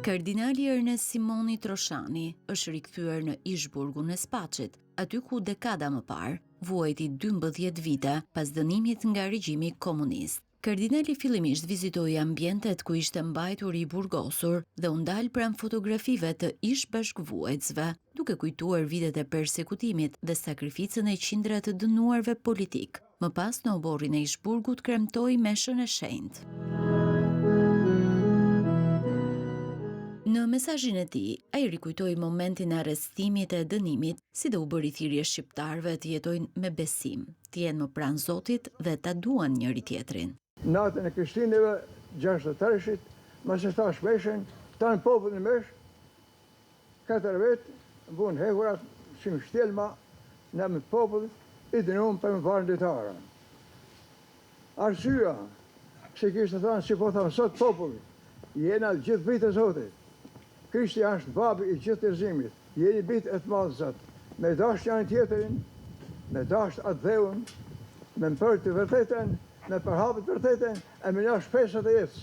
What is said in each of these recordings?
Kardinali Ernest Simoni Troshani është rikthyer në Ishburgun e Spaçit, aty ku dekada më parë vuajti 12 vite pas dënimit nga regjimi komunist. Kardinali fillimisht vizitoi ambientet ku ishte mbajtur i burgosur dhe u ndal pranë fotografive të ish bashkëvuajtësve, duke kujtuar vitet e persekutimit dhe sakrificën e qindra të dënuarve politik. Më pas në oborrin e Ishburgut kremtoi meshën e shenjtë. Në mesazhin e tij, ai rikujtoi momentin e arrestimit e dënimit, si dhe u bëri thirrje shqiptarëve të jetojnë me besim, të jenë më pranë Zotit dhe ta duan njëri tjetrin. Natën e Krishtinëve 63-shit, mos e thash meshën, tanë popullin mesh, 4 vetë, vun hekurat, shim shtjelma, në me popull, i dënuam për më varën ditara. Arsyeja, se kishte thënë, si po thamë sot popull, jena gjithë bitë e Zotit. Krishti është babi i gjithë njerëzimit, jeni bitë e të madhë Zot. Me dash janë tjetërin, me dash atë dheun, me mpër të vërtetën, me përhapët vërtetën, e me një shpesat e jetës.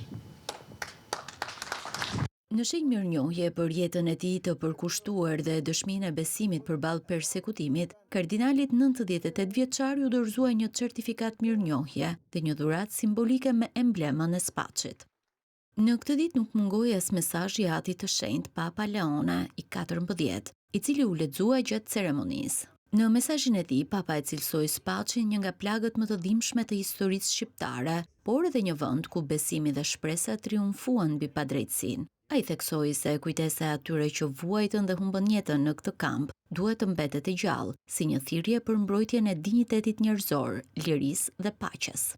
Në shenjë mirënjohje për jetën e tij të përkushtuar dhe dëshminë e besimit përballë persekutimit, kardinalit 98 vjeçar u dorëzua një certifikat mirënjohje dhe një dhuratë simbolike me emblemën e Spaçit. Në këtë ditë nuk mungoi as mesazhi i Atit të Shenjtë Papa Leone i 14, i cili u lexua gjatë ceremonisë. Në mesazhin e tij, Papa e cilësoi Spaçin një nga plagët më të dhimbshme të historisë shqiptare, por edhe një vend ku besimi dhe shpresa triumfuan mbi padrejtësinë. Ai theksoi se kujtesa e atyre që vuajtën dhe humbën jetën në këtë kamp duhet të mbetet e gjallë, si një thirrje për mbrojtjen e dinjitetit njerëzor, lirisë dhe paqes.